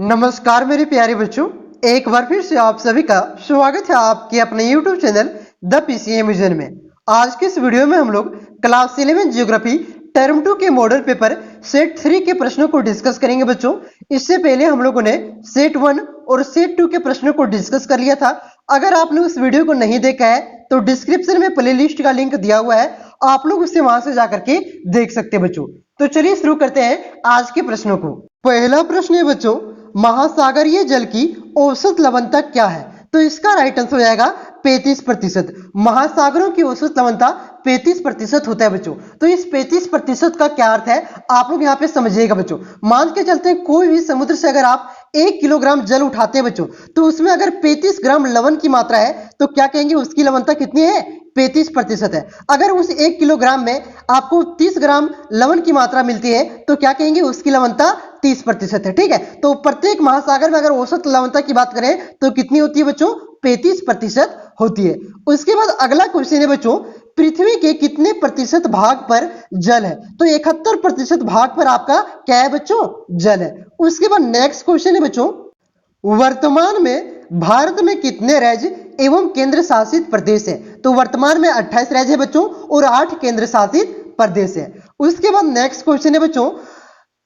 नमस्कार मेरे प्यारे बच्चों, एक बार फिर से आप सभी का स्वागत है आपके अपने YouTube channel the PCM vision में। आज के इस वीडियो में हम लोग क्लास 11 ज्योग्राफी टर्म 2 के मॉडल पेपर सेट 3 के प्रश्नों को डिस्कस करेंगे बच्चों। इससे पहले हम लोगों ने सेट 1 और सेट 2 के प्रश्नों को डिस्कस कर लिया था। अगर आपने उस वीडियो को नहीं देखा है तो डिस्क्रिप्शन में प्लेलिस्ट का लिंक दिया हुआ है, आप लोग उससे वहां से जाकर के देख सकते हैं बच्चों। तो चलिए शुरू करते हैं आज के प्रश्नों को। पहला प्रश्न है बच्चों, महासागरीय जल की औसत लवणता क्या है? तो इसका राइट आंसर हो जाएगा 35%। महासागरों की औसत लवणता 35% होता है बच्चों। तो इस 35% का क्या अर्थ है आप लोग यहाँ पे समझिएगा बच्चों। मान के चलते हैं कोई भी समुद्र से अगर आप 1 किलोग्राम जल उठाते हैं बच्चों, तो उसमें अगर 35 ग्राम लवण की मात्रा है तो क्या कहेंगे उसकी लवणता कितनी है? 35% है। अगर उस 1 किलोग्राम में आपको 30 ग्राम लवण की मात्रा मिलती है तो क्या कहेंगे उसकी लवणता 30% है। ठीक है, तो प्रत्येक महासागर में अगर औसत लवणता की बात करें तो कितनी होती है बच्चों? 35% होती है। उसके बाद अगला क्वेश्चन है बच्चों, पृथ्वी के कितने प्रतिशत भाग पर जल है? तो 71% भाग पर आपका क्या है बच्चों? जल है। उसके बाद नेक्स्ट क्वेश्चन है बच्चों, वर्तमान में भारत में कितने राज्य एवं केंद्र शासित प्रदेश है? तो वर्तमान में 28 राज्य है बच्चों और 8 केंद्र शासित प्रदेश है। उसके बाद नेक्स्ट क्वेश्चन है बच्चों,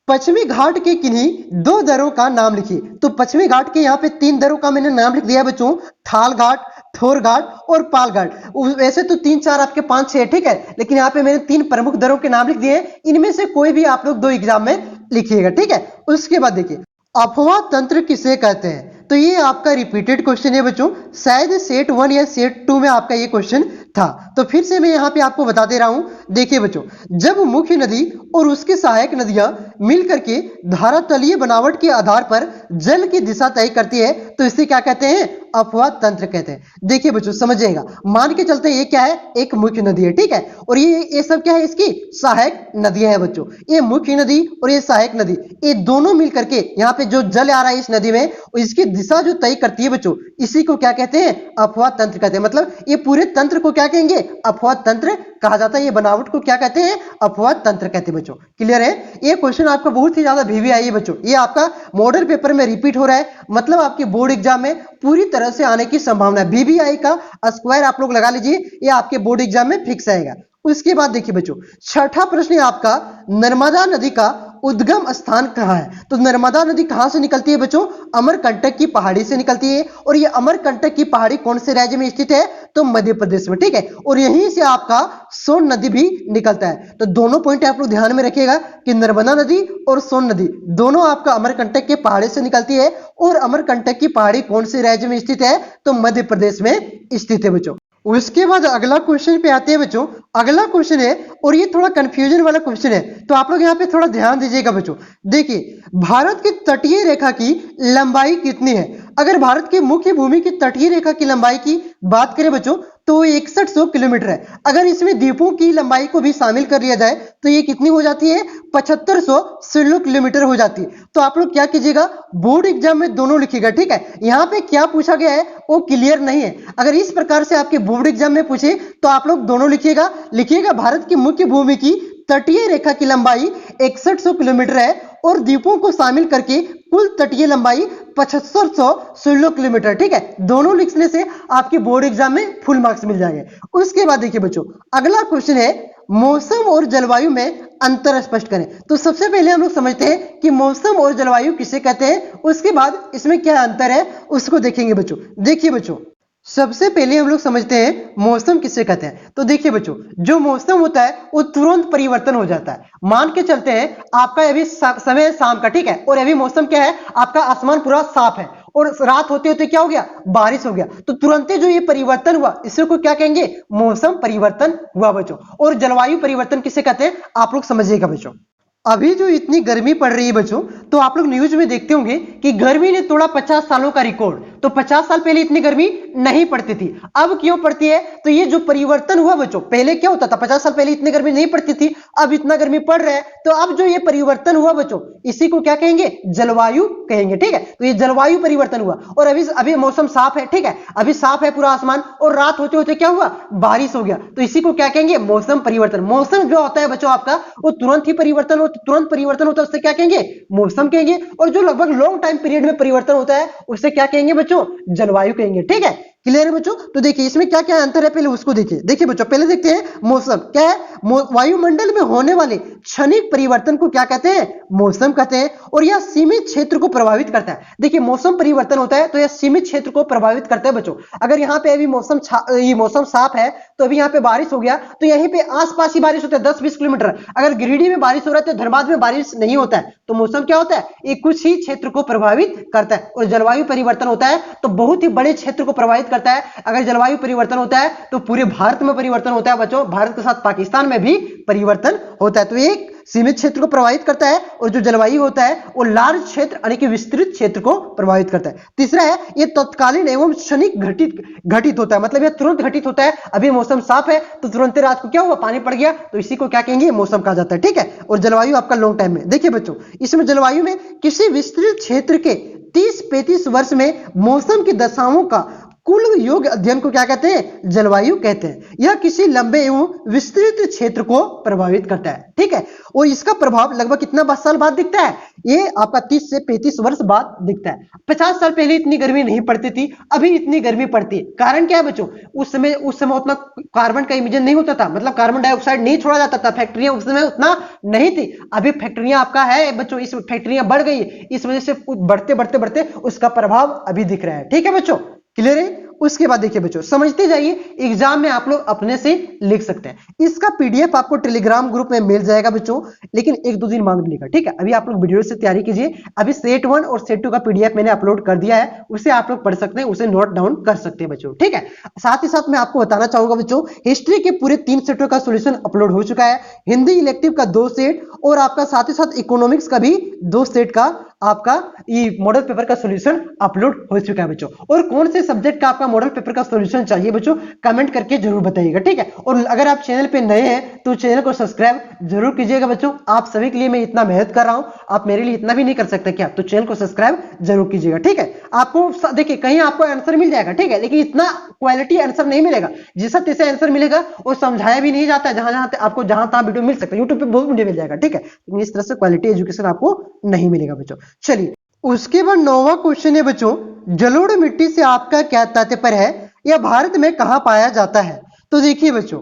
पश्चिमी घाट के किन्हीं 2 दर्रों का नाम लिखिए। तो पश्चिमी घाट के यहाँ पे 3 दर्रों का मैंने नाम लिख दिया है बच्चों, थाल घाट, थोर घाट और पाल घाट। वैसे तो 3 4 आपके 5 6 ठीक है, लेकिन यहाँ पे मैंने 3 प्रमुख दर्रों के नाम लिख दिए हैं। इनमें से कोई भी आप लोग 2 एग्जाम में लिखिएगा। ठीक है, उसके बाद देखिए अफवाह तंत्र किसे कहते हैं? तो ये आपका रिपीटेड क्वेश्चन है बच्चों, शायद सेट 1 या सेट 2 में आपका ये क्वेश्चन था। तो फिर से मैं यहाँ पे आपको बता दे रहा हूं। देखिए बच्चों, जब मुख्य नदी और उसकी सहायक नदियां मिलकर के धारातलीय बनावट के आधार पर जल की दिशा तय करती है तो इसे क्या कहते हैं? अफवाह तंत्र कहते हैं। देखिए बच्चों समझिएगा, मान के चलते ये क्या है? एक मुख्य नदी है। ठीक है, और ये सब क्या है? इसकी सहायक नदियां है बच्चों। ये मुख्य नदी और ये सहायक नदी, ये दोनों मिलकर के यहाँ पे जो जल आ रहा है इस नदी में, इसकी दिशा जो तय करती है बच्चों, इसी को क्या कहते हैं? अफवाह तंत्र कहते हैं। मतलब ये पूरे तंत्र को क्या कहेंगे? अफवाह तंत्र कहा जाता है। ये बनावट को क्या कहते हैं? अफवाह तंत्र कहते हैं बच्चों। क्लियर है? ये क्वेश्चन आपका बहुत ही ज्यादा वीवीआई है बच्चों। ये आपका मॉडल पेपर में रिपीट हो रहा है, मतलब आपके बोर्ड एग्जाम में पूरी तरह से आने की संभावना है। वीवीआई का स्क्वायर आप लोग लगा लीजिए, ये आपके बोर्ड एग्जाम में फिक्स आएगा। उसके बाद देखिए बच्चों, छठा प्रश्न है आपका, नर्मदा नदी का उद्गम स्थान कहां है? तो नर्मदा नदी कहां से निकलती है बच्चों? अमरकंटक की पहाड़ी से निकलती है। और ये अमरकंटक की पहाड़ी कौन से राज्य में स्थित है? तो मध्य प्रदेश में। ठीक है, और यहीं से आपका सोन नदी भी निकलता है। तो दोनों पॉइंट आप लोग ध्यान में रखिएगा कि नर्मदा नदी और सोन नदी दोनों आपका अमरकंटक के पहाड़ी से निकलती है। और अमरकंटक की पहाड़ी कौन से राज्य में स्थित है? तो मध्य प्रदेश में स्थित है बच्चों। उसके बाद अगला क्वेश्चन पे आते हैं बच्चों। अगला क्वेश्चन है, और ये थोड़ा कंफ्यूजन वाला क्वेश्चन है, तो आप लोग यहाँ पे थोड़ा ध्यान दीजिएगा बच्चों। देखिए, भारत की तटीय रेखा की लंबाई कितनी है? अगर भारत की मुख्य भूमि की तटीय रेखा की लंबाई की बात करें बच्चों तो 6100 किलोमीटर है। अगर इसमें द्वीपों की लंबाई को भी शामिल कर लिया जाए तो ये कितनी हो जाती है? 7516 किलोमीटर हो जाती है। तो आप लोग क्या कीजिएगा, बोर्ड एग्जाम में दोनों लिखिएगा। ठीक है, यहाँ पे क्या पूछा गया है वो क्लियर नहीं है। अगर इस प्रकार से आपके बोर्ड एग्जाम में पूछे तो आप लोग दोनों लिखिएगा भारत की मुख्य भूमि की तटीय रेखा की लंबाई 6100 किलोमीटर है और द्वीपों को शामिल करके कुल तटीय लंबाई 7516 किलोमीटर। ठीक है, दोनों लिखने से आपके बोर्ड एग्जाम में फुल मार्क्स मिल जाएंगे। उसके बाद देखिए बच्चों, अगला क्वेश्चन है, मौसम और जलवायु में अंतर स्पष्ट करें। तो सबसे पहले हम लोग समझते हैं कि मौसम और जलवायु किसे कहते हैं, उसके बाद इसमें क्या अंतर है उसको देखेंगे बच्चों। देखिए बच्चों, सबसे पहले हम लोग समझते हैं मौसम किसे कहते हैं। तो देखिए बच्चों, जो मौसम होता है वो तुरंत परिवर्तन हो जाता है। मान के चलते हैं आपका अभी समय शाम का, ठीक है, और अभी मौसम क्या है? आपका आसमान पूरा साफ है और रात होते होते क्या हो गया? बारिश हो गया। तो तुरंत जो ये परिवर्तन हुआ इसे को क्या कहेंगे? मौसम परिवर्तन हुआ बच्चों। और जलवायु परिवर्तन किसे कहते हैं आप लोग समझिएगा बच्चों। अभी जो इतनी गर्मी पड़ रही है बच्चों, तो आप लोग न्यूज में देखते होंगे कि गर्मी ने तोड़ा 50 सालों का रिकॉर्ड। तो 50 साल पहले इतनी गर्मी नहीं पड़ती थी, अब क्यों पड़ती है? तो ये जो परिवर्तन हुआ बच्चों, पहले क्या होता था, 50 साल पहले इतनी गर्मी नहीं पड़ती थी, अब इतना गर्मी पड़ रहा है, तो अब जो ये परिवर्तन हुआ बच्चों, इसी को क्या कहेंगे? जलवायु कहेंगे। ठीक है, तो ये जलवायु परिवर्तन हुआ। और अभी मौसम साफ है, ठीक है, अभी साफ है पूरा आसमान, और रात होते होते क्या हुआ? बारिश हो गया, तो इसी को क्या कहेंगे? मौसम परिवर्तन। मौसम जो होता है बच्चों आपका, वो तुरंत परिवर्तन होता है, उससे क्या कहेंगे? मौसम कहेंगे। और जो लगभग लॉन्ग टाइम पीरियड में परिवर्तन होता है, उससे क्या कहेंगे बच्चों? जलवायु कहेंगे। ठीक है, क्लियर है बच्चों? तो देखिए इसमें क्या क्या अंतर है, पहले उसको देखिए। देखिए बच्चों, पहले देखते हैं मौसम क्या है। वायुमंडल में होने वाले क्षणिक परिवर्तन को क्या कहते हैं? मौसम कहते हैं। और यह सीमित क्षेत्र को प्रभावित करता है। देखिए मौसम परिवर्तन होता है तो यह सीमित क्षेत्र को प्रभावित करता है बच्चों। अगर यहाँ पे अभी मौसम साफ है, तो अभी यहाँ पे बारिश हो गया, तो यहीं पे आसपास ही बारिश होता है 10-20 किलोमीटर। अगर गिरिडीह में बारिश हो रहा है तो धनबाद में बारिश नहीं होता है, तो मौसम क्या होता है? ये कुछ ही क्षेत्र को प्रभावित करता है। और जलवायु परिवर्तन होता है तो बहुत ही बड़े क्षेत्र को प्रभावित करता है। अगर जलवायु परिवर्तन होता है तो पूरे भारत में परिवर्तन होता है बच्चों, भारत के साथ पाकिस्तान में भी परिवर्तन होता है। तो एक सीमित क्षेत्र को प्रभावित करता है, और जो जलवायु होता है वो लार्ज क्षेत्र यानी कि विस्तृत क्षेत्र को प्रभावित करता है। तीसरा है, ये तत्कालीन एवं क्षणिक घटित होता है, मतलब यह तुरंत घटित होता है। अभी मौसम साफ है तो तुरंत रात को क्या हुआ? पानी पड़ गया, तो इसी को क्या कहेंगे? मौसम कहा जाता है। ठीक है, और जलवायु आपका लॉन्ग टाइम में। देखिए बच्चों, इसमें जलवायु में किसी विस्तृत क्षेत्र के 30-35 वर्ष में मौसम की दशाओं का कुल योग अध्ययन को क्या कहते हैं? जलवायु कहते हैं। यह किसी लंबे एवं विस्तृत क्षेत्र को प्रभावित करता है। ठीक है, और इसका प्रभाव लगभग कितना साल बाद दिखता है? ये आपका 30 से 35 वर्ष बाद दिखता है। 50 साल पहले इतनी गर्मी नहीं पड़ती थी, अभी इतनी गर्मी पड़ती है। कारण क्या है बच्चों? उस समय उतना कार्बन का इमिशन नहीं होता था, मतलब कार्बन डाइऑक्साइड नहीं छोड़ा जाता था, फैक्ट्रियां उस समय उतना नहीं थी। अभी फैक्ट्रियां आपका है बच्चों, इस फैक्ट्रियां बढ़ गई, इस वजह से बढ़ते बढ़ते बढ़ते उसका प्रभाव अभी दिख रहा है। ठीक है बच्चों, क्लियर है? उसके बाद देखिए बच्चों, समझते जाइए, एग्जाम में आप लोग अपने से लिख सकते हैं। इसका पीडीएफ आपको टेलीग्राम ग्रुप में मिल जाएगा बच्चों, लेकिन 1-2 दिन मांग मिलेगा। ठीक है, अभी आप लोग वीडियो से तैयारी कीजिए। अभी सेट 1 और सेट 2 का पीडीएफ मैंने अपलोड कर दिया है, उसे आप लोग पढ़ सकते हैं, उसे नोट डाउन कर सकते हैं बच्चों। ठीक है, साथ ही साथ मैं आपको बताना चाहूंगा बच्चों, हिस्ट्री के पूरे 3 सेटों का सोल्यूशन अपलोड हो चुका है। हिंदी इलेक्टिव का 2 सेट, और आपका साथ ही साथ इकोनॉमिक्स का भी 2 सेट का आपका ये मॉडल पेपर का सॉल्यूशन अपलोड हो चुका है बच्चों। और कौन से सब्जेक्ट का आपका मॉडल पेपर का सॉल्यूशन चाहिए बच्चों, कमेंट करके जरूर बताइएगा। ठीक है, और अगर आप चैनल पे नए हैं तो चैनल को सब्सक्राइब जरूर कीजिएगा बच्चों। आप सभी के लिए मैं इतना मेहनत कर रहा हूं, आप मेरे लिए इतना भी नहीं कर सकते क्या? तो चैनल को सब्सक्राइब जरूर कीजिएगा। ठीक है, आपको देखिए कहीं आपको आंसर मिल जाएगा, ठीक है, लेकिन इतना क्वालिटी आंसर नहीं मिलेगा, जैसा तैसा आंसर मिलेगा, और समझाया भी नहीं जाता है। जहां तहां वीडियो मिल सकता है, यूट्यूब पे बहुत वीडियो मिल जाएगा। ठीक है, लेकिन इस तरह से क्वालिटी एजुकेशन आपको नहीं मिलेगा बच्चों। चलिए, उसके बाद 9वां क्वेश्चन है बच्चों, जलोढ़ मिट्टी से आपका क्या तात्पर्य है? यह भारत में कहां पाया जाता है? तो देखिए बच्चों,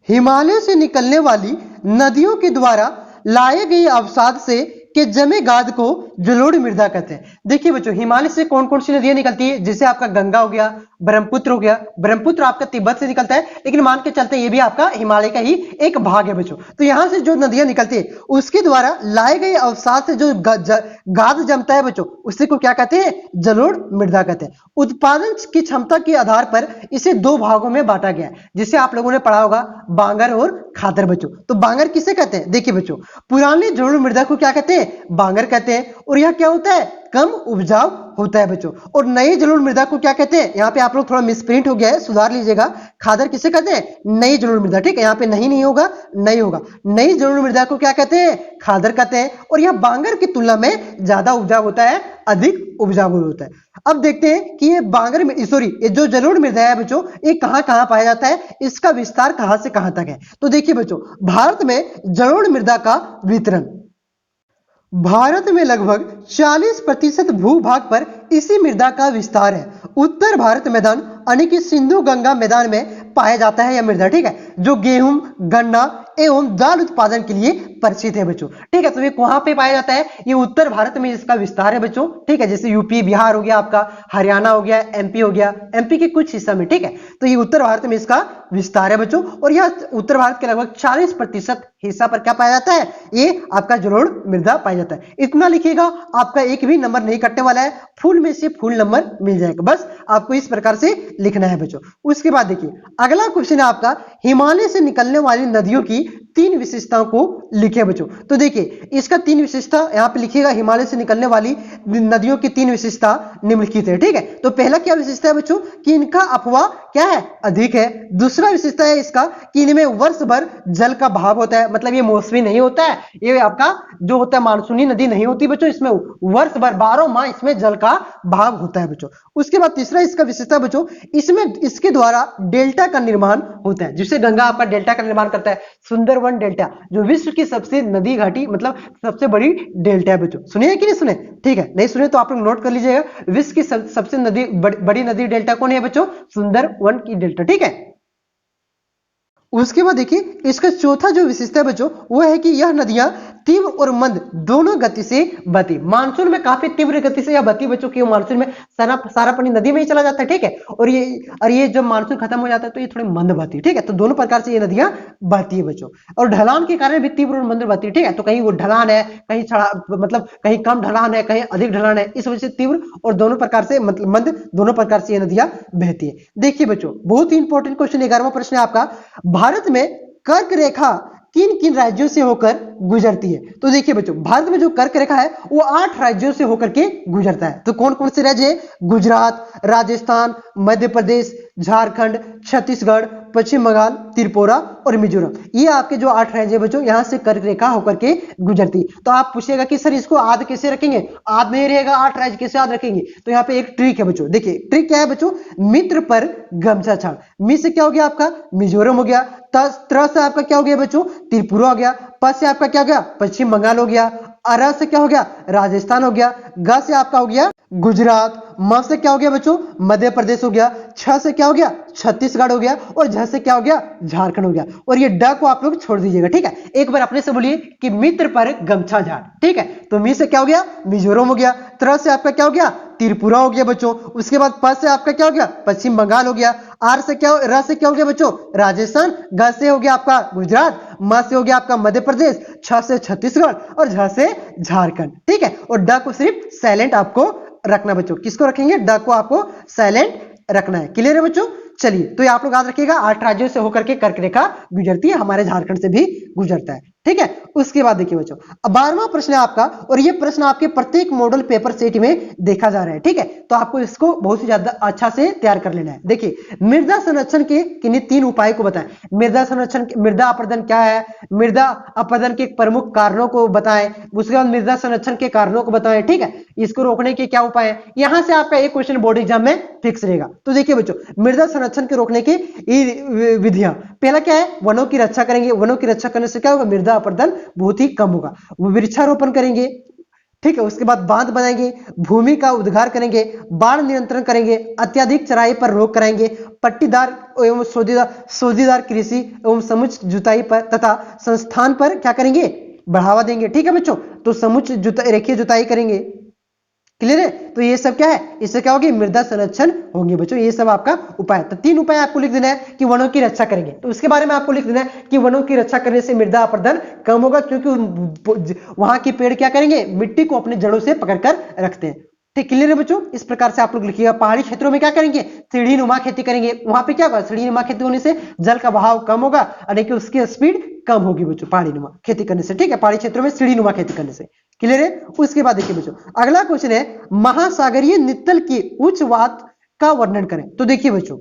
हिमालय से निकलने वाली नदियों के द्वारा लाए गए अवसाद से के जमे गाद को जलोढ़ मृदा कहते हैं। देखिए बच्चों, हिमालय से कौन कौन सी नदियां निकलती है? जैसे आपका गंगा हो गया, ब्रह्मपुत्र हो गया। ब्रह्मपुत्र आपका तिब्बत से निकलता है, लेकिन मान के चलते ये भी आपका हिमालय का ही एक भाग है बच्चों। तो यहां से जो नदियां निकलती है उसके द्वारा लाए गए अवसाद से जो गाद जमता है बच्चों, उसी को क्या कहते हैं? जलोढ़ मृदा कहते हैं। उत्पादन की क्षमता के आधार पर इसे 2 भागों में बांटा गया है, जिसे आप लोगों ने पढ़ा होगा, बांगर और खादर बच्चों। तो बांगर किसे कहते हैं? देखिए बच्चों, पुरानी जलोढ़ मृदा को क्या कहते हैं? बांगर कहते हैं। और यह क्या होता है? कम उपजाऊ होता है बच्चों। और नई जलोढ़ मृदा को क्या कहते हैं? यहाँ पे आप लोग थोड़ा मिसप्रिंट हो गया है, सुधार लीजिएगा। खादर किसे कहते हैं? नई जलोढ़ मृदा। ठीक है, यहाँ पे नहीं होगा, नहीं होगा। नई जलोढ़ मृदा को क्या कहते हैं? खादर कहते हैं। और यह बांगर की तुलना में ज्यादा उपजाऊ होता है, अधिक उपजाऊ होता है। अब देखते हैं कि ये जो जलोढ़ मृदा है बच्चों, ये कहां कहां पाया जाता है, इसका विस्तार कहां से कहां तक है? तो देखिए बच्चों, भारत में जलोढ़ मृदा का वितरण, भारत में लगभग 40% भूभाग पर इसी मृदा का विस्तार है। उत्तर भारत मैदान यानी कि सिंधु गंगा मैदान में पाया जाता है यह मृदा। ठीक है, जो गेहूं, गन्ना एवं दाल उत्पादन के लिए परिचित है बच्चों। ठीक है, तो ये कहां पे पाया जाता है? ये उत्तर भारत में इसका विस्तार है बच्चों। ठीक है, जैसे यूपी, बिहार हो गया, आपका हरियाणा हो गया, एमपी हो गया, एमपी के कुछ हिस्सा में। ठीक है, तो ये उत्तर भारत में इसका विस्तार है बच्चों। और यह उत्तर भारत के लगभग 40% हिस्सा पर क्या पाया जाता है? ये आपका जलोढ़ मृदा पाया जाता है। इतना लिखिएगा, आपका एक भी नंबर नहीं कटने वाला है, फुल में से फुल नंबर मिल जाएगा। बस आपको इस प्रकार से लिखना है बच्चों। उसके बाद देखिए, अगला क्वेश्चन है आपका, हिमालय से निकलने वाली नदियों की 3 विशेषताओं को लिखे बच्चों। तो देखिए, इसका 3 विशेषता यहाँ पे लिखिएगा, हिमालय से निकलने वाली नदियों की 3 विशेषता। निम्नलिखित है। ठीक है, तो पहला क्या विशेषता है बच्चों कि इनका अफवाह क्या है, अधिक है। दूसरा विशेषता है इसका कि इनमें वर्ष भर जल का भाव होता है, मतलब ये मौसमी नहीं होता है, ये आपका जो होता है मानसूनी नदी नहीं होती बच्चों, इसमें वर्ष भर 12 माह इसमें जल का भाव होता है बच्चों। उसके बाद तीसरा इसका विशेषता बच्चों, इसमें इसके द्वारा डेल्टा का निर्माण होता है, जिससे गंगा आपका डेल्टा का निर्माण करता है। सुंदरवन डेल्टा जो विश्व की सबसे नदी घाटी मतलब सबसे बड़ी डेल्टा है बच्चों। सुनिए कि नहीं सुने? ठीक है, नहीं सुने तो आप लोग नोट कर लीजिएगा, विश्व की सबसे बड़ी नदी डेल्टा कौन है बच्चों? सुंदरवन की डेल्टा। ठीक है, उसके बाद देखिए इसका चौथा जो विशेषता है बच्चों वो है कि यह नदियां तीव्र और मंद दोनों गति से बहती। मानसून में काफी तीव्र गति से यह बहती बच्चों की, मानसून में सारा पानी नदी में ही चला जाता है। ठीक है, और ये जब मानसून खत्म हो जाता है तो ये थोड़ी मंद बहती है। ठीक है, तो दोनों प्रकार से ये नदियां बहती है बच्चों, और ढलान के कारण भी तीव्र और मंद बहती है। ठीक है, तो कहीं वो ढलान है, कहीं छड़ा मतलब कहीं कम ढलान है, कहीं अधिक ढलान है, इस वजह से तीव्र और दोनों प्रकार से मतलब मंद दोनों प्रकार से ये नदियां बहती है। देखिए बच्चों बहुत ही इंपॉर्टेंट क्वेश्चन 11वां प्रश्न है आपका, भारत में कर्क रेखा किन किन राज्यों से होकर गुजरती है? तो देखिए बच्चों भारत में जो कर्क रेखा है वो 8 राज्यों से होकर के गुजरता है। तो कौन कौन से राज्य है? गुजरात, राजस्थान, मध्य प्रदेश, झारखंड, छत्तीसगढ़, पश्चिम बंगाल, त्रिपुरा और मिजोरम। ये आपके जो 8 राज्य बच्चों यहां से कर्क रेखा होकर के गुजरती। तो आप पूछिएगा कि सर इसको आद कैसे रखेंगे? आद नहीं रहेगा, 8 राज्य कैसे याद रखेंगे? तो यहाँ पे एक ट्रिक है बच्चों, देखिए ट्रिक क्या है बच्चों, मित्र पर गमछा छाड़। मी से क्या हो गया आपका? मिजोरम हो गया। त्र से आपका क्या हो गया बच्चों? त्रिपुरा हो गया। प से आपका क्या हो गया? पश्चिम बंगाल हो गया। अरा से क्या हो गया? राजस्थान हो गया। ग से आपका हो गया गुजरात। म से क्या हो गया बच्चों? मध्य प्रदेश हो गया। छ से क्या हो गया? छत्तीसगढ़ हो गया। और झ से क्या हो गया? झारखंड हो गया। और ये ड को आप लोग छोड़ दीजिएगा। ठीक है, एक बार अपने से बोलिए कि मित्र पर गमछा झाड़। ठीक है, तो मी से क्या हो गया? मिजोरम हो गया। त्र से आपका क्या हो गया? त्रिपुरा हो गया बच्चों। उसके बाद प से आपका क्या हो गया? पश्चिम बंगाल हो गया। आर से क्या र से क्या हो गया बच्चों? राजस्थान। ग से हो गया आपका गुजरात। म से हो गया आपका मध्य प्रदेश। छ से छत्तीसगढ़ और झ से झारखंड। ठीक है, और ड को सिर्फ साइलेंट आपको रखना बच्चों। किसको रखेंगे? ड को आपको साइलेंट रखना है। क्लियर है बच्चों? चलिए, तो ये आप लोग याद रखिएगा 8 राज्यों से होकर के कर्क रेखा गुजरती है, हमारे झारखंड से भी गुजरता है। ठीक है, उसके बाद देखिए बच्चों अब 12वां प्रश्न है आपका, और ये प्रश्न आपके प्रत्येक मॉडल पेपर सेट में देखा जा रहा है। ठीक है, तो आपको इसको बहुत ही ज्यादा अच्छा से तैयार कर लेना है। देखिए मृदा संरक्षण के किन्हीं 3 उपाय को बताएं। मृदा संरक्षण, मृदा अपरदन क्या है, मृदा अपरदन के प्रमुख कारणों को बताएं, उसके बाद मृदा संरक्षण के कारणों को बताएं। ठीक है, इसको रोकने के क्या उपाय है? यहां से आपका एक क्वेश्चन बोर्ड एग्जाम में फिक्स रहेगा। तो देखिए बच्चों मृदा संरक्षण के रोकने की विधियां, पहला क्या है? वनों की रक्षा करेंगे। वनों की रक्षा करने से क्या होगा? मृदा अपरदन बहुत ही कम होगा। वृक्षारोपण करेंगे। ठीक है, उसके बाद बांध बनाएंगे, भूमि का उद्धार करेंगे, बाढ़ नियंत्रण करेंगे, अत्यधिक चराई पर रोक कराएंगे, पट्टीदार एवं सोजीदार कृषि एवं समुचित जुताई पर तथा संस्थान पर क्या करेंगे? बढ़ावा देंगे। ठीक है बच्चों, तो समुचित रेखीय जुताई करेंगे। क्लियर है? तो ये सब क्या है? इससे क्या होगी? मृदा संरक्षण होंगे बच्चों। ये सब आपका उपाय। तो 3 उपाय आपको लिख देना है कि वनों की रक्षा करेंगे। तो उसके बारे में आपको लिख देना है कि वनों की रक्षा करने से मृदा अपरदन कम होगा, क्योंकि वहां के पेड़ क्या करेंगे? मिट्टी को अपने जड़ों से पकड़कर रखते हैं। ठीक, क्लियर है बच्चों? इस प्रकार से आप लोग लिखिएगा। पहाड़ी क्षेत्रों में क्या करेंगे? सीढ़ी नुमा खेती करेंगे। वहां पे क्या होगा? सीढ़ी नुमा खेती होने से जल का बहाव कम होगा, यानी कि उसकी स्पीड कम होगी बच्चों पहाड़ी नुमा खेती करने से। ठीक है, पहाड़ी क्षेत्रों में सीढ़ी नुमा खेती करने से। क्लियर है? उसके बाद देखिए बच्चों अगला क्वेश्चन है महासागरीय नित्तल की उच्च वात का वर्णन करें। तो देखिए बच्चों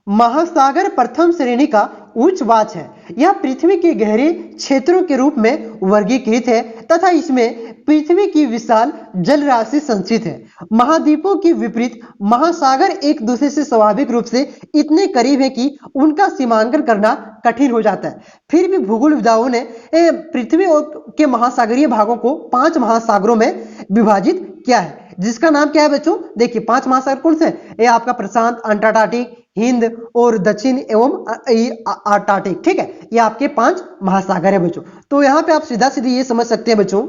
महासागर प्रथम श्रेणी का उच्च वाच है। यह पृथ्वी के गहरे क्षेत्रों के रूप में वर्गीकृत है तथा इसमें पृथ्वी की विशाल जल राशि संचित है। महाद्वीपों के विपरीत महासागर एक दूसरे से स्वाभाविक रूप से इतने करीब है कि उनका सीमांकन करना कठिन हो जाता है। फिर भी भूगोलविदों ने पृथ्वी के महासागरीय भागों को 5 महासागरों में विभाजित किया है, जिसका नाम क्या है बच्चों? देखिए 5 महासागर कौन से हैं? ये आपका प्रशांत, अंटार्कटिक, हिंद और दक्षिण एवं अंटार्कटिक। ठीक है, ये आपके 5 महासागर है बच्चों। तो यहाँ पे आप सीधा सीधी ये समझ सकते हैं बच्चों,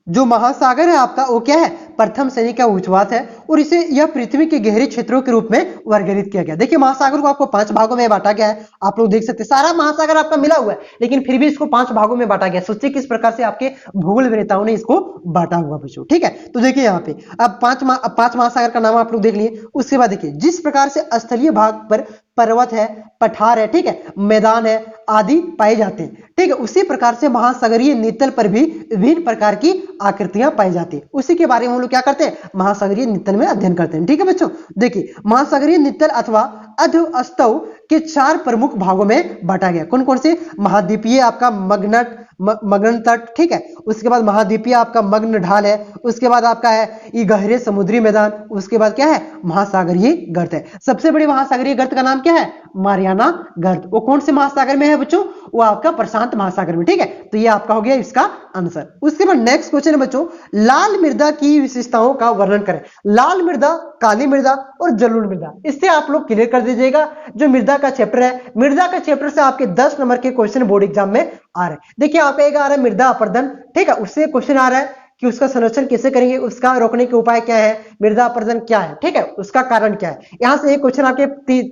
जो महासागर है आपका वो क्या है? प्रथम श्रेणी का उच्चवात है, और इसे यह पृथ्वी के गहरे क्षेत्रों के रूप में वर्गीकृत किया गया। देखिए महासागर को आपको 5 भागों में बांटा गया है। आप लोग देख सकते हैं सारा महासागर आपका मिला हुआ है, लेकिन फिर भी इसको 5 भागों में बांटा गया। सोचिए किस प्रकार से आपके भूगोल विजेताओं ने इसको बांटा हुआ बच्चों। ठीक है, तो देखिए यहाँ पे अब 5 महासागर का नाम आप लोग देख लिए। उसके बाद देखिए जिस प्रकार से स्थलीय भाग पर पर्वत है, पठार है, ठीक है, मैदान है आदि पाए जाते हैं। ठीक है, उसी प्रकार से महासागरीय नितल पर भी विभिन्न प्रकार की आकृतियां पाई जाती है। उसी के बारे में हम लोग क्या करते हैं, महासागरीय नित्तल में अध्ययन करते हैं। ठीक है बच्चों, देखिए महासागरीय नित्तल अथवा अधस्तव के 4 प्रमुख भागों में बांटा गया। कौन कौन से, महाद्वीपीय आपका मग्न तट, ठीक है, उसके बाद महाद्वीपीय आपका मग्न ढाल है, उसके बाद आपका है ये गहरे समुद्री मैदान, उसके बाद क्या है, महासागरीय गर्त है। सबसे बड़ी महासागरीय गर्त का नाम क्या है, मारियाना गर्त। वो कौन से महासागर में है बच्चों, वो आपका प्रशांत महासागर में। ठीक है, तो ये आपका हो गया इसका आंसर। उसके बाद नेक्स्ट क्वेश्चन है बच्चों, लाल मृदा की विशेषताओं का वर्णन करें। लाल मृदा, काली मृदा और जलोढ़ मृदा, इससे आप लोग क्लियर कर दीजिएगा। जो मृदा का चैप्टर है, मृदा का चैप्टर से आपके 10 नंबर के क्वेश्चन बोर्ड एग्जाम में आ रहे हैं। देखिए आपका एक आ रहा है मृदा अपरदन, ठीक है, उससे क्वेश्चन आ रहा है कि उसका संरक्षण कैसे करेंगे, उसका रोकने के उपाय क्या है, मृदा अपरदन क्या है, ठीक है, उसका कारण क्या है। यहां से एक क्वेश्चन आपके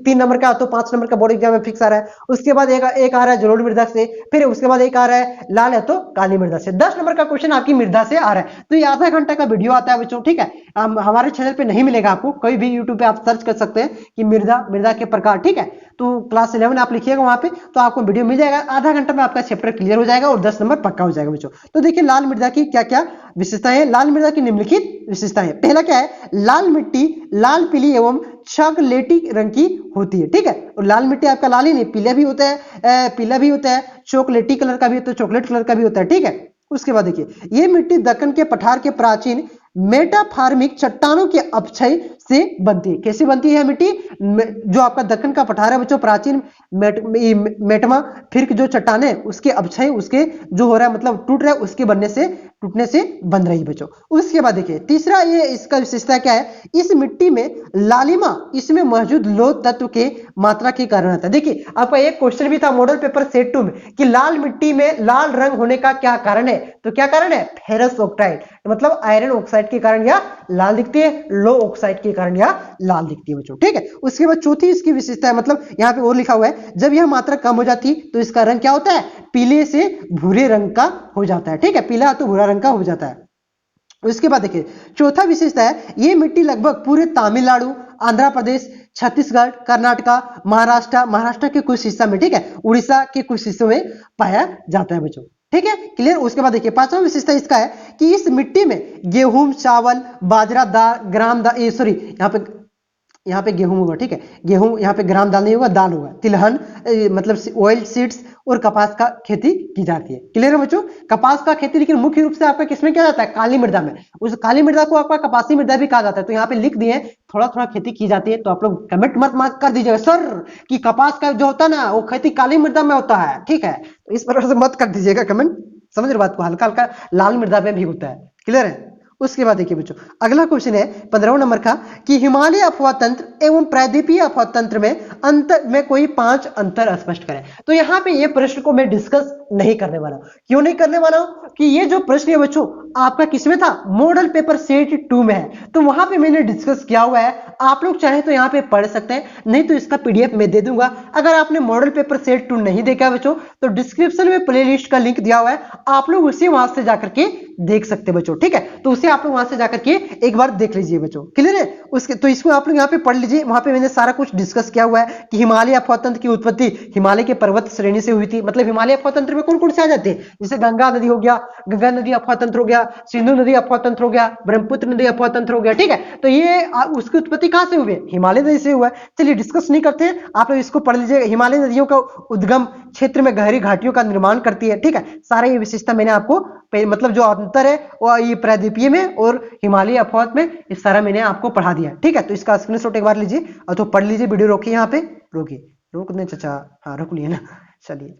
3 नंबर का तो 5 नंबर का बोर्ड एग्जाम में फिक्स आ रहा है। उसके बाद एक आ रहा है जलोढ़ मृदा से, फिर उसके बाद एक आ रहा है लाल है तो काली मृदा से। 10 नंबर का क्वेश्चन आपकी मृदा से आ रहा है। तो ये आधा घंटा का वीडियो आता है बच्चों, ठीक है, हमारे चैनल पे नहीं मिलेगा आपको, कोई भी यूट्यूब पे आप सर्च कर सकते हैं कि मृदा के प्रकार, ठीक है, तो क्लास 11 आप लिखिएगा वहां पे तो आपको वीडियो मिल जाएगा। आधा घंटा में आपका चैप्टर क्लियर हो जाएगा और 10 नंबर पक्का हो जाएगा बच्चों। तो देखिए लाल मृदा की क्या क्या विशेषताएं, लाल मृदा की निम्नलिखित विशेषताएं। पहला क्या है, लाल मिट्टी लाल, पीली एवं चॉकलेटी रंग की होती है। ठीक है, और लाल मिट्टी आपका लाल ही नहीं, पीला भी होता है, पीला भी होता है, चॉकलेटी कलर का भी होता है, चॉकलेट कलर का भी होता है। ठीक है, उसके बाद देखिए ये मिट्टी दक्कन के पठार के प्राचीन मेटाफार्मिक चट्टानों के अपक्षय से बनती है। कैसे बनती है मिट्टी, जो आपका दक्कन का पठार है बच्चों, प्राचीन मेटमा, फिर जो चट्टान है उसके अपक्षय, उसके जो हो रहा है मतलब टूट रहा है, उसके टूटने से बन रही है बच्चों। उसके बाद देखिए तीसरा ये इसका विशेषता क्या है, इस मिट्टी में लालिमा, इसमें मौजूद लोह तत्व के मात्रा के कारण आता है। देखिए आपका एक क्वेश्चन भी था मॉडल पेपर सेट 2 में कि लाल मिट्टी में लाल रंग होने का क्या कारण है, तो क्या कारण है, फेरस ऑक्साइड, मतलब आयरन ऑक्साइड के कारण या लाल दिखती है, लो ऑक्साइड के कारण या लाल दिखती है बच्चों। ठीक है, उसके बाद चौथी इसकी विशेषता है, मतलब यहाँ पे और लिखा हुआ है, जब यह मात्रा कम हो जाती तो इसका रंग क्या होता है, पीले से भूरे रंग का हो जाता है। ठीक है, पीला तो भूरा रंग का हो जाता है। उसके बाद देखिए चौथा विशेषता है, ये मिट्टी लगभग पूरे तमिलनाडु, आंध्र प्रदेश, छत्तीसगढ़, कर्नाटका, महाराष्ट्र के कुछ हिस्सा में, ठीक है, उड़ीसा के कुछ हिस्सों में पाया जाता है बच्चों। ठीक है, क्लियर। उसके बाद देखिए पांचवा विशेषता इसका है कि इस मिट्टी में गेहूं, चावल, बाजरा, दाल, ग्राम दाल, सॉरी यहाँ पे गेहूं होगा, ठीक है, गेहूं यहाँ पे ग्राम दाल नहीं होगा, दाल होगा, तिलहन मतलब ऑयल सीड्स और कपास का खेती की जाती है। क्लियर है बच्चों, कपास का खेती लेकिन मुख्य रूप से आपका किसमें किया जाता है, काली मृदा में। उस काली मृदा को आपका कपासी मृदा भी कहा जाता है। तो यहाँ पे लिख दिए थोड़ा थोड़ा खेती की जाती है, तो आप लोग कमेंट मत कर दीजिएगा सर कि कपास का जो होता है ना वो खेती काली मृदा में होता है, ठीक है, तो इस प्रकार से मत कर दीजिएगा कमेंट, समझ रहे बात को, हल्का हल्का लाल मृदा में भी होता है। क्लियर है। उसके बाद देखिए बच्चों अगला क्वेश्चन है 15वें नंबर का कि हिमालय अफवाह तंत्र एवं प्रायद्वीपीय अफवाह तंत्र में अंतर में कोई 5 अंतर स्पष्ट करें। तो यहाँ पे ये प्रश्न को मैं डिस्कस नहीं करने वाला हूं। क्यों नहीं करने वाला हूं कि ये जो प्रश्न है बच्चों आपका किसमें था, मॉडल पेपर सेट 2 में है, तो वहां पे मैंने डिस्कस किया हुआ है। आप लोग चाहे तो यहाँ पे पढ़ सकते हैं, नहीं तो इसका पीडीएफ मैं दे दूंगा। अगर आपने मॉडल पेपर सेट 2 नहीं देखा बच्चों तो डिस्क्रिप्शन में प्लेलिस्ट का लिंक दिया हुआ है, आप लोग उसे वहां से जाकर के देख सकते हैं बच्चों। ठीक है, तो उसे आप लोग वहां से जाकर के एक बार देख लीजिए बच्चों। क्लियर है। उसके तो इसको आप लोग यहाँ पे पढ़ लीजिए, वहां पे मैंने सारा कुछ डिस्कस किया हुआ है कि हिमालय अफवाह तंत्र की उत्पत्ति हिमालय के पर्वत श्रेणी से हुई थी। मतलब हिमालय अफवाह तंत्र में कौन कौन से आ जाते हैं, जैसे गंगा नदी हो गया, गंगा नदी अफवाह तंत्र हो गया, सिंधु नदी अफवाह तंत्र हो गया, ब्रह्मपुत्र नदी अफवाह तंत्र हो गया। ठीक है, तो ये उसकी उत्पत्ति कहां से हुई है, हिमालय नदी से हुआ है। चलिए डिस्कस नहीं करते हैं, आप लोग इसको पढ़ लीजिए। हिमालय नदियों का उद्गम क्षेत्र में गहरी घाटियों का निर्माण करती है। ठीक है, सारा ये विशेषता मैंने आपको मतलब जो अंतर है वो ये प्रायद्वीपीय में और हिमालय अफवाह में, इस सारा मैंने आपको पढ़ा दिया। ठीक है, तो इसका स्क्रीनशॉट एक बार लीजिए और तो पढ़ लीजिए। वीडियो रोकिए, यहाँ पे रोकिए, रोक दें चाचा, हाँ रोक लिए ना। चलिए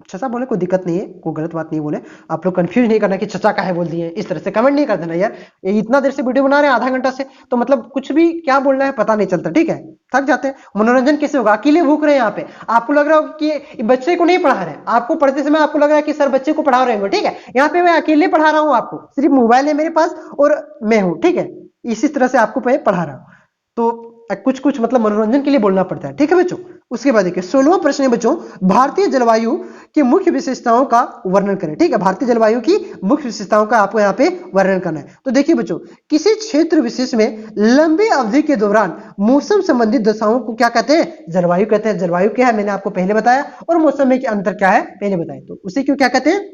चचा बोले कोई दिक्कत नहीं है, कोई गलत बात नहीं बोले। आप लोग कंफ्यूज नहीं करना कि चचा काहे बोल दिए, इस तरह से कमेंट नहीं कर देना यार। ये इतना देर से वीडियो बना रहे हैं, आधा घंटा से, तो मतलब कुछ भी क्या बोलना है पता नहीं चलता। ठीक है, थक जाते हैं। मनोरंजन कैसे होगा, अकेले भूख रहे हैं यहाँ पे, आपको लग रहा हो कि बच्चे को नहीं पढ़ा रहे, आपको पढ़ते समय आपको लग रहा है कि सर बच्चे को पढ़ा रहे हैं। ठीक है, यहाँ पे मैं अकेले पढ़ा रहा हूँ आपको, सिर्फ मोबाइल है मेरे पास और मैं हूँ। ठीक है, इसी तरह से आपको पढ़ा रहा हूँ, तो कुछ मतलब मनोरंजन के लिए बोलना पड़ता है। ठीक है बच्चों। उसके बाद देखिए 16वां प्रश्न है बच्चों, भारतीय जलवायु की मुख्य विशेषताओं का वर्णन करें। ठीक है, भारतीय जलवायु की मुख्य विशेषताओं का आपको यहाँ पे वर्णन करना है। तो देखिए बच्चों किसी क्षेत्र विशेष में लंबी अवधि के दौरान मौसम संबंधित दशाओं को क्या कहते हैं, जलवायु कहते हैं। जलवायु क्या है मैंने आपको पहले बताया, और मौसम में अंतर क्या है पहले बताया। तो उसे क्यों क्या कहते हैं,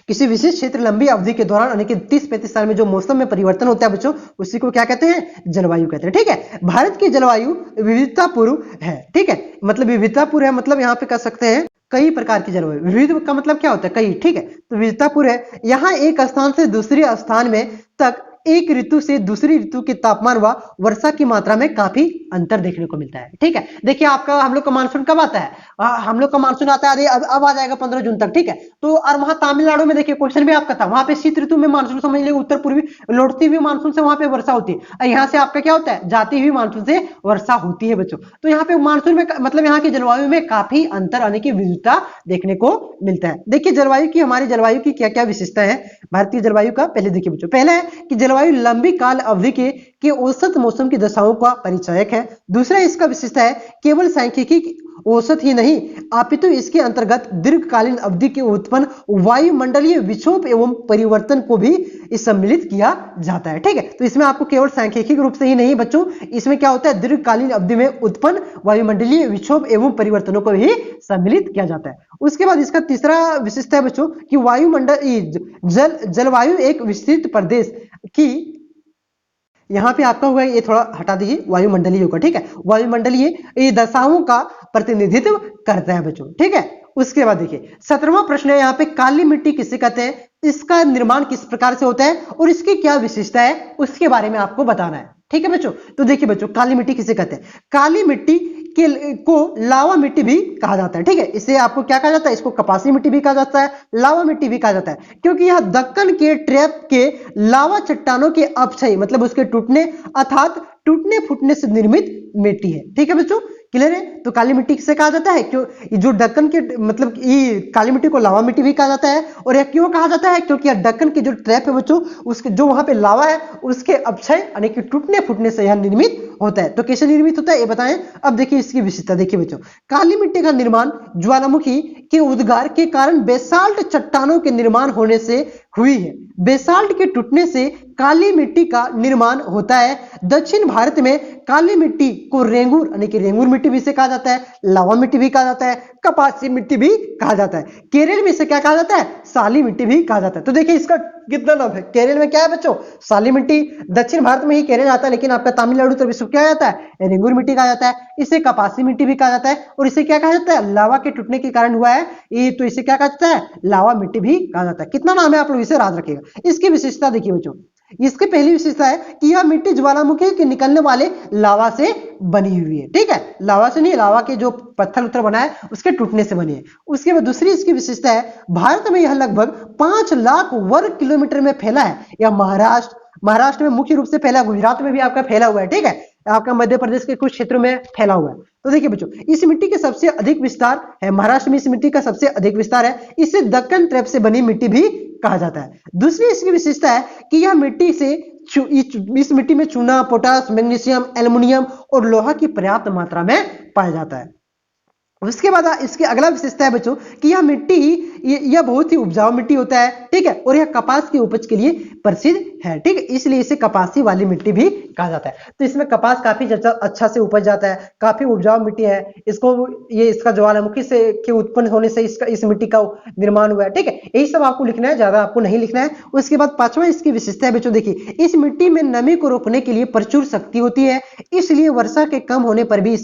किसी विशेष क्षेत्र लंबी अवधि के दौरान यानी कि 30-35 साल में जो मौसम में परिवर्तन होता है बच्चों, उसी को क्या कहते हैं? जलवायु कहते हैं। ठीक है, भारत की जलवायु विविधतापूर्ण है। ठीक है, मतलब विविधतापूर्ण है, मतलब यहाँ पे कह सकते हैं कई प्रकार की जलवायु। विविध का मतलब क्या होता है? कई। ठीक है, तो विविधतापूर्ण है। यहाँ एक स्थान से दूसरे स्थान में तक एक ऋतु से दूसरी ऋतु के तापमान व वर्षा की मात्रा में काफी अंतर देखने को मिलता है। ठीक है, देखिए आपका हम लोग का मानसून कब आता है? हम लोग का मानसून आता है अब आ जाएगा 15 जून तक। ठीक है, तो और वहां तमिलनाडु में देखिए क्वेश्चन भी आपका था, वहां पे शीत ऋतु में मानसून समझ लीजिए उत्तर पूर्वी लौटती हुई मानसून से वहां पे वर्षा होती है। यहाँ से आपका क्या होता है? जाती हुई मानसून से वर्षा होती है बच्चों। तो यहाँ पे मानसून में मतलब यहाँ की जलवायु में काफी अंतर आने की विविधता देखने को मिलता है। देखिए जलवायु की, हमारी जलवायु की क्या क्या विशेषता है भारतीय जलवायु का, पहले देखिए बच्चों। पहला है कि जलवायु लंबी काल अवधि के औसत मौसम की दशाओं का परिचायक है। दूसरा इसका विशेषता है केवल सांख्यिकी औसत ही नहीं अपितु इसके अंतर्गत दीर्घकालीन अवधि के उत्पन्न वायुमंडलीय विक्षोभ एवं परिवर्तन को भी सम्मिलित किया जाता है। ठीक है, तो इसमें आपको केवल सांख्यिकी रूप से ही नहीं बच्चों, इसमें क्या होता है? दीर्घकालीन अवधि में उत्पन्न वायुमंडलीय विक्षोभ एवं परिवर्तनों को भी सम्मिलित किया जाता है। उसके बाद इसका तीसरा विशेषता है बच्चों कि वायुमंडल जलवायु एक विस्तृत प्रदेश की, यहां पे आपका हुआ है, ये थोड़ा हटा दीजिए वायुमंडलीय का। ठीक है, वायुमंडलीय ये दशाओं का प्रतिनिधित्व करता है बच्चों। ठीक है, उसके बाद देखिए 17वां प्रश्न है यहाँ पे, काली मिट्टी किसे कहते हैं, इसका निर्माण किस प्रकार से होता है और इसकी क्या विशेषता है, उसके बारे में आपको बताना है। ठीक है बच्चों, तो देखिए बच्चों काली मिट्टी किसे कहते हैं? काली मिट्टी को लावा मिट्टी भी कहा जाता है। ठीक है, इसे आपको क्या कहा जाता है? इसको कपासी मिट्टी भी कहा जाता है, लावा मिट्टी भी कहा जाता है, क्योंकि यह दक्कन के ट्रैप के लावा चट्टानों के अपक्षय मतलब उसके टूटने अर्थात टूटने फूटने से निर्मित मिट्टी है। ठीक है बच्चों, क्लियर है? तो काली मिट्टी किसे कहा जाता है? क्यों जो दक्कन के मतलब ये काली मिट्टी को लावा मिट्टी भी कहा जाता है। और यह क्यों कहा जाता है? क्योंकि यह दक्कन के जो ट्रैप है बच्चों, उसके जो वहां पे लावा है उसके अपक्षय यानी कि टूटने फूटने से यह निर्मित होता है। तो कैसे निर्मित होता है ये बताएं। अब देखिए इसकी विशेषता देखिए बच्चों, काली मिट्टी का निर्माण ज्वालामुखी के उद्गार के कारण बेसाल्ट चट्टानों के निर्माण होने से हुई है। बेसाल्ट के टूटने से काली मिट्टी का निर्माण होता है। दक्षिण भारत में काली मिट्टी को रेंगूर यानी कि रेंगूर मिट्टी भी इसे कहा जाता है, लावा मिट्टी भी कहा जाता है, कपासी मिट्टी भी कहा जाता है। केरल में इसे क्या कहा जाता है? साली मिट्टी भी कहा जाता है। तो देखिए इसका कितना नाम है। केरल में क्या है बच्चों? साली मिट्टी। दक्षिण भारत में ही केरल आता है, लेकिन आपका तमिलनाडु तरफ इसको क्या जाता है? रेंगूर मिट्टी कहा जाता है। इसे कपासी मिट्टी भी कहा जाता है और इसे क्या कहा जाता है? लावा के टूटने के कारण हुआ है ये, तो इसे क्या कहा जाता है? लावा मिट्टी भी कहा जाता है। कितना नाम है, आप लोग इसे याद रखिएगा। इसकी विशेषता देखिए बच्चों, इसकी पहली विशेषता है कि यह मिट्टी ज्वालामुखी के निकलने वाले लावा से बनी हुई है। ठीक है, लावा से नहीं, लावा के जो पत्थर उत्तर बना है उसके टूटने से बनी है। उसके बाद दूसरी इसकी विशेषता है, भारत में यह लगभग 5 लाख वर्ग किलोमीटर में फैला है। यह महाराष्ट्र में मुख्य रूप से फैला, गुजरात में भी आपका फैला हुआ है। ठीक है, आपका मध्य प्रदेश के कुछ क्षेत्रों में फैला हुआ है। तो देखिए बच्चों, इस मिट्टी के सबसे अधिक विस्तार है महाराष्ट्र में, इस मिट्टी का सबसे अधिक विस्तार है। इसे दक्कन ट्रैप से बनी मिट्टी भी कहा जाता है। दूसरी इसकी विशेषता है कि यह मिट्टी से इस मिट्टी में चूना, पोटास, मैग्नीशियम, एल्युमिनियम और लोहा की पर्याप्त मात्रा में पाया जाता है। उसके बाद इसकी अगला विशेषता है बच्चों कि यह मिट्टी यह बहुत ही उपजाऊ मिट्टी होता है। ठीक है, और यह कपास की उपज के लिए प्रसिद्ध है। ठीक है, इसलिए इसे कपासी वाली मिट्टी भी कहा जाता है। तो इसमें कपास काफी अच्छा से उपज जाता है, काफी उपजाऊ मिट्टी है। इसका ज्वालामुखी से के उत्पन्न होने से इस मिट्टी का निर्माण हुआ है। ठीक है, यही सब आपको लिखना है, ज्यादा आपको नहीं लिखना है। उसके बाद पांचवा इसकी विशेषता है बच्चों, देखिए इस मिट्टी में नमी को रोकने के लिए प्रचुर शक्ति होती है, इसलिए वर्षा के कम होने पर भी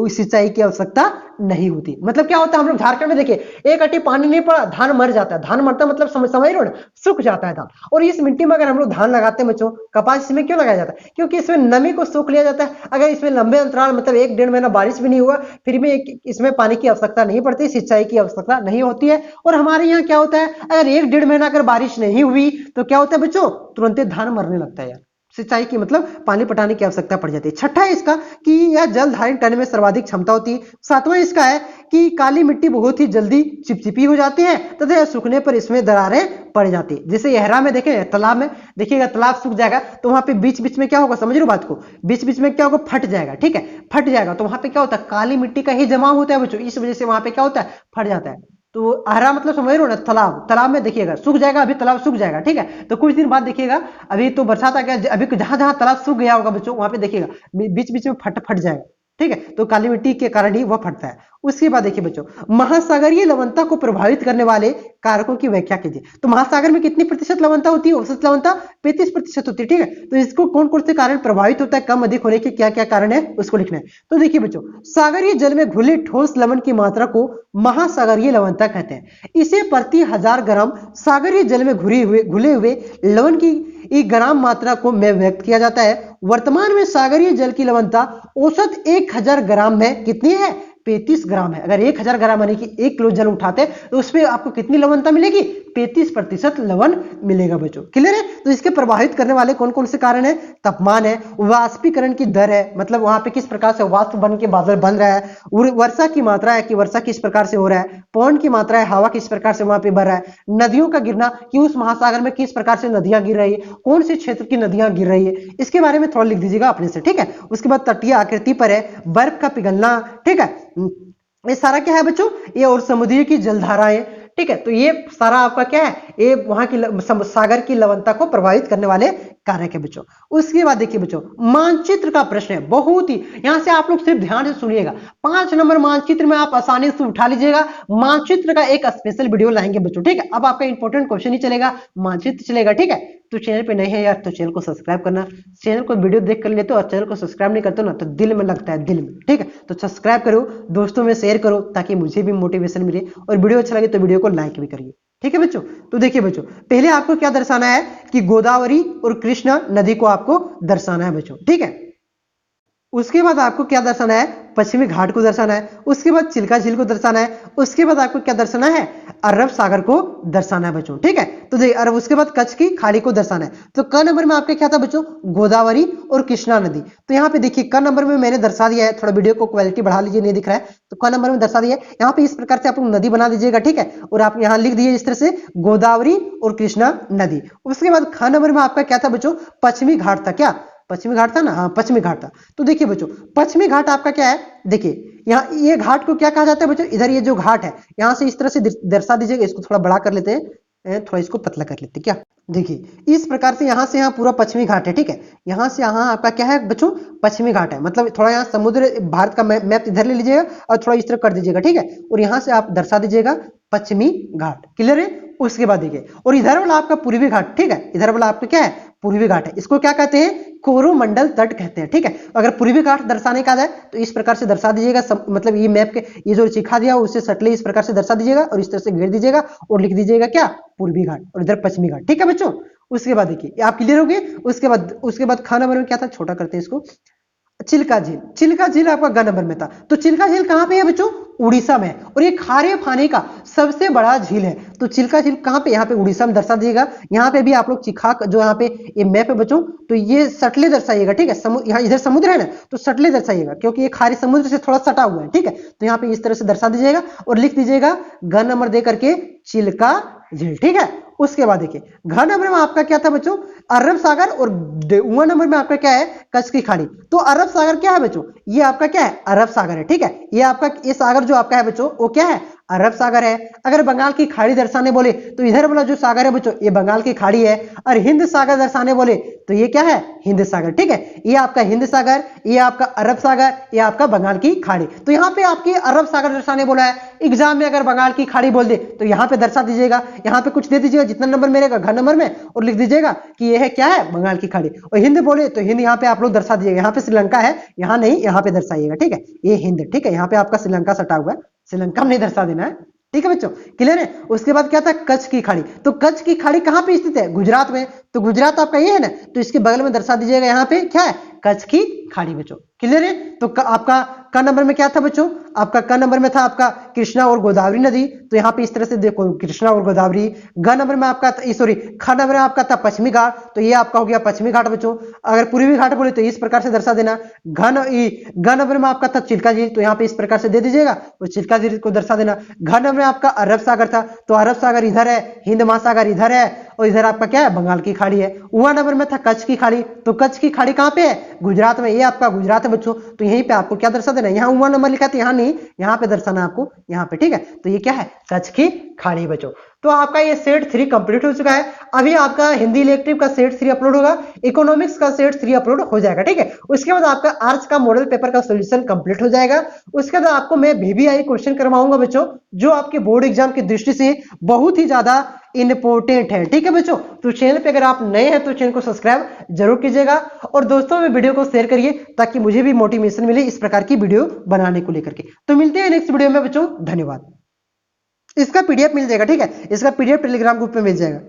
सिंचाई की आवश्यकता नहीं होती। मतलब क्या होता है, हम लोग झारखंड में देखिए एक अटी पानी नहीं पड़ा धान मर जाता है। धान मरता मतलब समझ रहे हो ना, सूख जाता है धान। और इस मिट्टी में अगर हम लोग धान लगाते हैं बच्चों, कपास इसमें क्यों लगाया जाता है? क्योंकि इसमें नमी को सोख लिया जाता है। अगर इसमें लंबे अंतराल मतलब 1-1.5 महीना बारिश भी नहीं हुआ, फिर भी इसमें पानी की आवश्यकता नहीं पड़ती, सिंचाई की आवश्यकता नहीं होती है। और हमारे यहाँ क्या होता है, अगर 1-1.5 महीना अगर बारिश नहीं हुई तो क्या होता है बच्चों, तुरंत धान मरने लगता है यार। सिंचाई की मतलब पानी पटाने की आवश्यकता पड़ जाती है। छठा है इसका कि यह जल धारण करने में सर्वाधिक क्षमता होती है। सातवां इसका है कि काली मिट्टी बहुत ही जल्दी चिपचिपी हो जाती है तथा यह सूखने पर इसमें दरारें पड़ जाती है। जैसे यहरा में देखें, तालाब में देखिएगा, तालाब सूख जाएगा तो वहां पे बीच बीच में क्या होगा, समझ रहे हो बात को, बीच बीच में क्या होगा, फट जाएगा। ठीक है, फट जाएगा तो वहां पे क्या होता है, काली मिट्टी का ही जमाव होता है बच्चों, इस वजह से वहां पे क्या होता है, फट जाता है। तो हरा मतलब समझ रहे हो ना, तालाब में देखिएगा सूख जाएगा, अभी तालाब सूख जाएगा। ठीक है, तो कुछ दिन बाद देखिएगा, अभी तो बरसात आ गया, अभी जहां जहां तालाब सूख गया होगा बच्चों वहां पे देखिएगा बीच बीच में फट जाएगा। ठीक है, तो काली मिट्टी के कारण ही वह फटता है। उसके बाद देखिए बच्चों, महासागरीय लवणता को प्रभावित करने वाले कारकों की व्याख्या कीजिए। तो महासागर में कितनी प्रतिशत लवणता होती है? औसत लवणता 35% होती है। ठीक है, तो इसको कौन कौन से कारण प्रभावित होता है, कम अधिक होने के क्या क्या कारण है उसको लिखना है। तो देखिए बच्चों, सागरीय जल में घुले ठोस लवण की मात्रा को महासागरीय लवणता कहते हैं। इसे प्रति 1000 ग्राम सागरीय जल में घुले हुए लवण की ग्राम मात्रा को में व्यक्त किया जाता है। वर्तमान में सागरीय जल की लवणता औसत 1000 ग्राम में कितनी है? 35 ग्राम है। अगर 1000 ग्राम यानी कि 1 किलो जल उठाते हैं तो उसमें आपको कितनी लवणता मिलेगी? 35% लवण मिलेगा बच्चों। क्लियर है? तो इसके प्रभावित करने वाले कौन कौन से कारण है? तापमान है, वाष्पीकरण की दर है, मतलब वहां पे किस प्रकार से वाष्प बन के बादल बन रहा है, वर्षा की मात्रा है कि वर्षा किस प्रकार से हो रहा है, पवन की मात्रा है, हवा किस प्रकार से वहां पे बह रहा है, नदियों का गिरना कि उस महासागर में किस प्रकार से नदियां गिर रही है, कौन से क्षेत्र की नदियां गिर रही है, इसके बारे में थोड़ा लिख दीजिएगा अपने से। ठीक है, उसके बाद तटीय आकृति पर है, बर्फ का पिघलना। ठीक है, ये सारा क्या है बच्चों? ये और समुद्री की जलधाराएं। ठीक है, तो ये सारा आपका क्या है? ये वहां की सागर की लवणता को प्रभावित करने वाले कारक है बच्चों। उसके बाद देखिए बच्चों, मानचित्र का प्रश्न है, बहुत ही यहां से आप लोग सिर्फ ध्यान से सुनिएगा। 5 नंबर मानचित्र में आप आसानी से उठा लीजिएगा। मानचित्र का एक स्पेशल वीडियो लाएंगे बच्चों। ठीक है, अब आपका इंपॉर्टेंट क्वेश्चन ही चलेगा, मानचित्र चलेगा। ठीक है, तो चैनल पे नए हैं यार तो चैनल को सब्सक्राइब करना। चैनल को वीडियो देख कर लेते हो और चैनल को सब्सक्राइब नहीं करते हो ना तो दिल में लगता है, दिल में। ठीक है, तो सब्सक्राइब करो, दोस्तों में शेयर करो ताकि मुझे भी मोटिवेशन मिले, और वीडियो अच्छा लगे तो वीडियो को लाइक भी करिए। ठीक है बच्चों, तो देखिए बच्चों, पहले आपको क्या दर्शाना है कि गोदावरी और कृष्णा नदी को आपको दर्शाना है बच्चों। ठीक है, उसके बाद आपको क्या दर्शाना है? पश्चिमी घाट को दर्शाना है। उसके बाद चिल्का झील को दर्शाना है। उसके बाद आपको क्या दर्शाना है? अरब सागर को दर्शाना है बच्चों। ठीक है, तो देखिए अरब, उसके बाद कच्छ की खाड़ी को दर्शाना है। तो क नंबर में आपका क्या था बच्चों? गोदावरी और कृष्णा नदी। तो यहाँ पे देखिए क नंबर में मैंने दर्शा दिया है, थोड़ा वीडियो को क्वालिटी बढ़ा लीजिए, नहीं दिख रहा है तो क नंबर में दर्शा दिया है। यहाँ पे इस प्रकार से आप लोग नदी बना दीजिएगा। ठीक है, और आप यहाँ लिख दीजिए इस तरह से गोदावरी और कृष्णा नदी। उसके बाद ख नंबर में आपका क्या था बच्चों? पश्चिमी घाट था। क्या पश्चिमी घाट था ना? हाँ, पश्चिमी घाट था। तो देखिए बच्चों, पश्चिमी घाट आपका क्या है? देखिए यहाँ ये घाट को क्या कहा जाता है बच्चों? इधर ये जो घाट है यहाँ से इस तरह से दर्शा दीजिएगा। इसको थोड़ा बड़ा कर लेते हैं, थोड़ा इसको पतला कर लेते हैं। क्या देखिए इस प्रकार से यहाँ से यहाँ पूरा पश्चिमी घाट है। ठीक है, यहाँ से यहाँ आपका क्या है बच्चों? पश्चिमी घाट है। मतलब थोड़ा यहाँ समुद्र भारत का मैप इधर ले लीजिएगा और थोड़ा इस तरह कर दीजिएगा। ठीक है, और यहाँ से आप दर्शा दीजिएगा पश्चिमी घाट। क्लियर है? उसके बाद देखिए, और इधर वाला आपका पूर्वी घाट। ठीक है, इधर वाला आपका क्या है? पूर्वी घाट है। इसको क्या कहते हैं? कोरोमंडल तट कहते हैं। ठीक है, अगर पूर्वी घाट दर्शाने का है तो इस प्रकार से दर्शा दीजिएगा। मतलब ये मैप के ये जो चिखा दिया उससे सटले इस प्रकार से दर्शा दीजिएगा और इस तरह से घेर दीजिएगा और लिख दीजिएगा क्या? पूर्वी घाट, और इधर पश्चिमी घाट। ठीक है बच्चों, उसके बाद देखिए आप क्लियर हो गए। उसके बाद ख नंबर में क्या था? छोटा करते हैं इसको, चिल्का झील। चिल्का झील आपका ग नंबर में था। तो चिल्का झील कहां पे है बच्चों? उड़ीसा में, और ये खारे पानी का सबसे बड़ा झील है। तो चिल्का झील कहां पे? यहाँ पे उड़ीसा में दर्शा दीजिएगा। यहाँ पे भी आप लोग चिखा जो यहाँ पे ये मैप है बच्चों, तो ये सटले दर्शाइएगा। ठीक है, यहाँ इधर समुद्र है ना तो सटले दर्शाइएगा क्योंकि ये खारे समुद्र से थोड़ा सटा हुआ है। ठीक है, तो यहाँ पे इस तरह से दर्शा दीजिएगा और लिख दीजिएगा ग नंबर दे करके चिल्का झील। ठीक है, उसके बाद देखिए घ नंबर में आपका क्या था बच्चों? अरब सागर, और उ नंबर में आपका क्या है? कच्छ की खाड़ी। तो अरब सागर क्या है बच्चों? ये आपका क्या है? अरब सागर है। ठीक है, ये आपका ये सागर जो आपका है बच्चों वो क्या है? अरब सागर है। अगर बंगाल की खाड़ी दर्शाने बोले तो इधर वाला जो सागर है बच्चों ये बंगाल की खाड़ी है, और हिंद सागर दर्शाने बोले तो ये क्या है? हिंद सागर। ठीक है, ये आपका हिंद सागर, ये आपका अरब सागर, ये आपका बंगाल की खाड़ी। तो यहाँ पे आपकी अरब सागर दर्शाने बोला है, एग्जाम में अगर बंगाल की खाड़ी बोल दे तो यहाँ पे दर्शा दीजिएगा। यहाँ पे कुछ दे दीजिएगा जितना नंबर मिलेगा घ नंबर में, और लिख दीजिएगा कि ये है क्या है? बंगाल की खाड़ी। और हिंद बोले तो हिंद यहाँ पे आप लोग दर्शा दीजिएगा। यहाँ पे श्रीलंका है, यहाँ नहीं, यहाँ पे दर्शाइएगा। ठीक है, ये हिंद। ठीक है, यहाँ पे आपका श्रीलंका सटा हुआ है, श्रीलंका में नहीं दर्शा देना है। ठीक है बच्चों, क्लियर है? उसके बाद क्या था? कच्छ की खाड़ी। तो कच्छ की खाड़ी कहां पे स्थित है? गुजरात में। तो गुजरात आपका ये है ना, तो इसके बगल में दर्शा दीजिएगा यहाँ पे क्या है? कच्छ की खाड़ी बच्चों। क्लियर है? तो आपका क नंबर में क्या था बच्चों? आपका क नंबर में था आपका कृष्णा और गोदावरी नदी। तो यहाँ पे इस तरह से देखो कृष्णा और गोदावरी। ग नंबर में आपका सॉरी ख नंबर में आपका था पश्चिमी घाट। तो ये आपका हो गया पश्चिमी घाट बच्चों। अगर पूर्वी घाट बोले तो इस प्रकार से दर्शा देना। ग नंबर में आपका था चिल्का झील, तो यहाँ पे इस प्रकार से दे दीजिएगा और चिल्का झील को दर्शा देना। घ नंबर में आपका अरब सागर था, तो अरब सागर इधर है, हिंद महासागर इधर है, और इधर आपका क्या है? बंगाल की खाड़ी है। उ नंबर में था कच्छ की खाड़ी। तो कच्छ की खाड़ी कहाँ पे है? गुजरात में। ये आपका गुजरात है बच्चों। तो यहीं पे आपको क्या दर्शा देना है? यहाँ उ नंबर लिखा था, यहाँ नहीं, यहाँ पे दर्शाना आपको यहाँ पे। ठीक है, तो ये क्या है? कच्छ की खाड़ी बच्चों। तो आपका ये सेट 3 कंप्लीट हो चुका है। अभी आपका हिंदी इलेक्टिव का सेट 3 अपलोड होगा, इकोनॉमिक्स का सेट 3 अपलोड हो जाएगा, ठीक है। उसके बाद आपका आर्ट्स का मॉडल पेपर का सॉल्यूशन कंप्लीट हो जाएगा। उसके बाद आपको मैं VBI क्वेश्चन करवाऊंगा बच्चों, जो आपके बोर्ड एग्जाम की दृष्टि से बहुत ही ज्यादा इंपॉर्टेंट है, ठीक है बच्चों। तो चैनल पे अगर आप नए हैं तो चैनल को सब्सक्राइब जरूर कीजिएगा और दोस्तों में वीडियो को शेयर करिए ताकि मुझे भी मोटिवेशन मिले इस प्रकार की वीडियो बनाने को लेकर के। तो मिलते हैं नेक्स्ट वीडियो में बच्चों, धन्यवाद। इसका PDF मिल जाएगा, ठीक है, इसका PDF टेलीग्राम ग्रुप में मिल जाएगा।